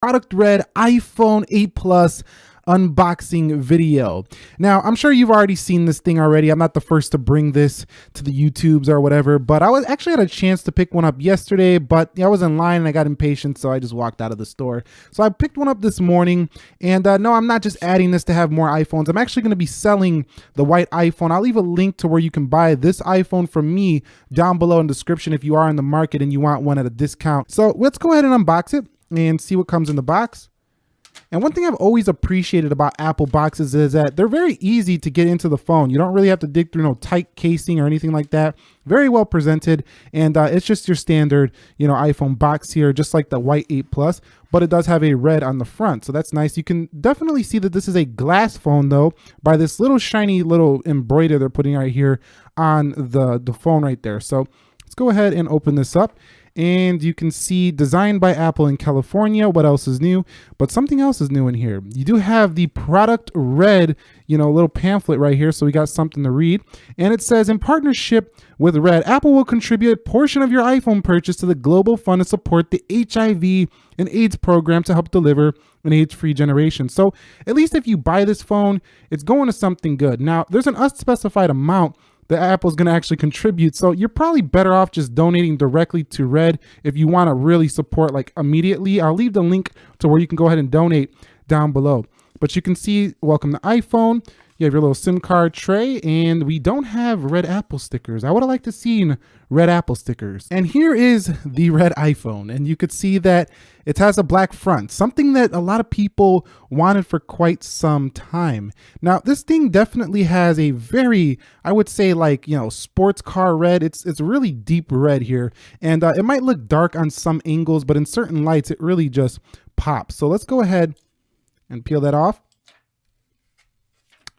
product red iPhone 8 Plus unboxing video. Now, I'm sure you've already seen this thing already. I'm not the first to bring this to the YouTubes or whatever, but I was actually had a chance to pick one up yesterday, but I was in line and I got impatient, so I just walked out of the store. So I picked one up this morning, and no, I'm not just adding this to have more iPhones. I'm actually going to be selling the white iPhone. I'll leave a link to where you can buy this iPhone from me down below in the description if you are in the market and you want one at a discount. So let's go ahead and unbox it and see what comes in the box. And one thing I've always appreciated about Apple boxes is that they're very easy to get into the phone. You don't really have to dig through no tight casing or anything like that. Very well presented, and it's just your standard, iPhone box here, just like the white 8 Plus, but it does have a red on the front, so that's nice. You can definitely see that this is a glass phone though, by this little shiny little embroider they're putting right here on the phone right there. So let's go ahead and open this up. And you can see designed by Apple in California. What else is new? But something else is new in here. You do have the product red, little pamphlet right here. So we got something to read. And it says, in partnership with Red, Apple will contribute a portion of your iPhone purchase to the global fund to support the HIV and AIDS program to help deliver an AIDS-free generation. So at least if you buy this phone, it's going to something good. Now, there's an unspecified amount that Apple's going to actually contribute. So you're probably better off just donating directly to Red if you want to really support like immediately. I'll leave the link to where you can go ahead and donate down below. But you can see, welcome to iPhone. You have your little SIM card tray, and we don't have red Apple stickers. I would have liked to seen red Apple stickers. And here is the red iPhone, and you could see that it has a black front, something that a lot of people wanted for quite some time. Now, this thing definitely has a very, I would say like, sports car red. It's really deep red here, and it might look dark on some angles, but in certain lights, it really just pops. So let's go ahead and peel that off.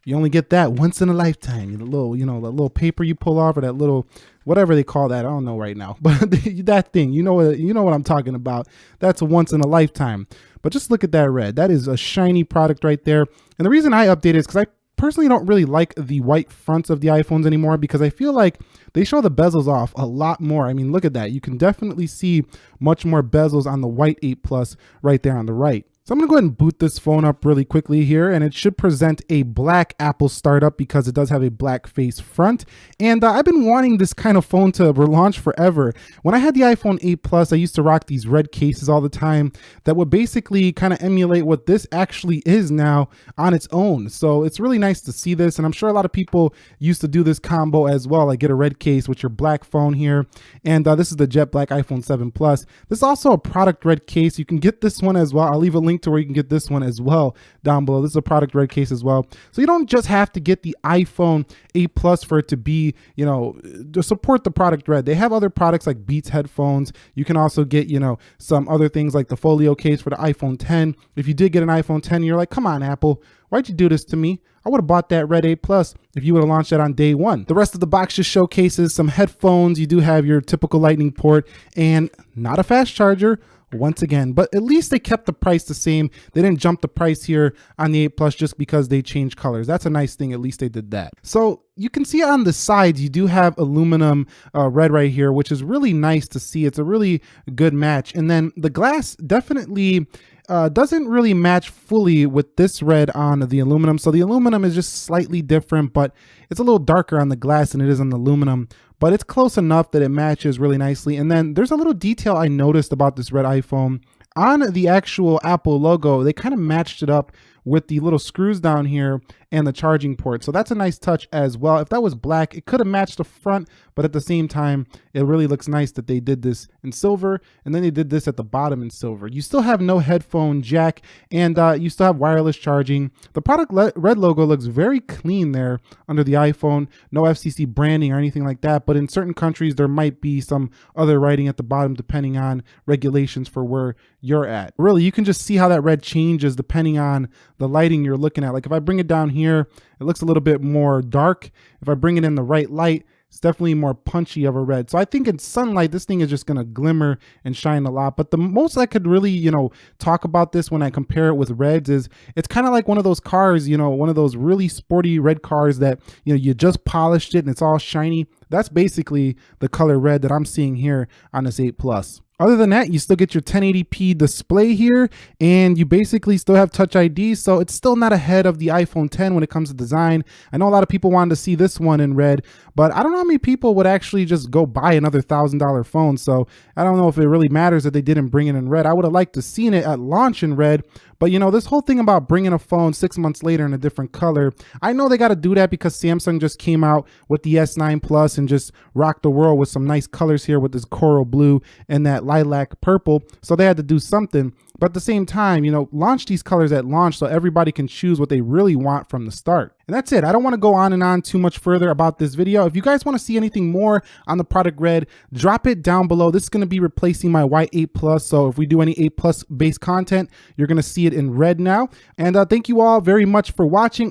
You only get that once in a lifetime. The little, that little paper you pull off, or that little, whatever they call that. I don't know right now, but that thing, you know what I'm talking about. That's a once in a lifetime. But just look at that red. That is a shiny product right there. And the reason I updated is because I personally don't really like the white fronts of the iPhones anymore, because I feel like they show the bezels off a lot more. I mean, look at that. You can definitely see much more bezels on the white 8 Plus right there on the right. So I'm going to go ahead and boot this phone up really quickly here, and it should present a black Apple startup because it does have a black face front. And I've been wanting this kind of phone to relaunch forever. When I had the iPhone 8 Plus, I used to rock these red cases all the time that would basically kind of emulate what this actually is now on its own. So it's really nice to see this, and I'm sure a lot of people used to do this combo as well, like get a red case with your black phone here. And this is the jet black iPhone 7 Plus. This is also a product red case. You can get this one as well. I'll leave a link to where you can get this one as well down below. This is a product red case as well. So you don't just have to get the iPhone 8 Plus for it to be, to support the product red. They have other products like Beats headphones. You can also get, some other things like the folio case for the iPhone 10. If you did get an iPhone 10, you're like, come on, Apple, why'd you do this to me? I would have bought that red 8 Plus if you would have launched that on day one. The rest of the box just showcases some headphones. You do have your typical lightning port and not a fast charger once again, but at least they kept the price the same. They didn't jump the price here on the 8 Plus just because they changed colors. That's a nice thing. At least they did that. So you can see on the sides, you do have aluminum red right here, which is really nice to see. It's a really good match. And then the glass definitely doesn't really match fully with this red on the aluminum. So the aluminum is just slightly different, but it's a little darker on the glass than it is on the aluminum. But it's close enough that it matches really nicely. And then there's a little detail I noticed about this red iPhone. On the actual Apple logo, they kind of matched it up with the little screws down here and the charging port. So that's a nice touch as well. If that was black, it could have matched the front, but at the same time, it really looks nice that they did this in silver, and then they did this at the bottom in silver. You still have no headphone jack, and you still have wireless charging. The product red logo looks very clean there under the iPhone. No FCC branding or anything like that, but in certain countries, there might be some other writing at the bottom depending on regulations for where you're at. Really, you can just see how that red changes depending on the lighting you're looking at. Like if I bring it down here, it looks a little bit more dark. If I bring it in the right light, it's definitely more punchy of a red. So I think in sunlight, this thing is just gonna glimmer and shine a lot. But the most I could really, talk about this when I compare it with reds is it's kind of like one of those cars, one of those really sporty red cars that, you just polished it and it's all shiny. That's basically the color red that I'm seeing here on this 8 Plus. Other than that, you still get your 1080p display here, and you basically still have Touch ID, so it's still not ahead of the iPhone 10 when it comes to design. I know a lot of people wanted to see this one in red, but I don't know how many people would actually just go buy another $1,000 phone, so I don't know if it really matters that they didn't bring it in red. I would have liked to seen it at launch in red, but you know, this whole thing about bringing a phone 6 months later in a different color, I know they got to do that because Samsung just came out with the S9 Plus and just rocked the world with some nice colors here with this coral blue and that lilac purple. So they had to do something. But at the same time, you know, launch these colors at launch so everybody can choose what they really want from the start. And that's it. I don't want to go on and on too much further about this video. If you guys want to see anything more on the product red, drop it down below. This is going to be replacing my white 8 Plus. So if we do any 8 Plus based content, you're going to see it in red now. And thank you all very much for watching.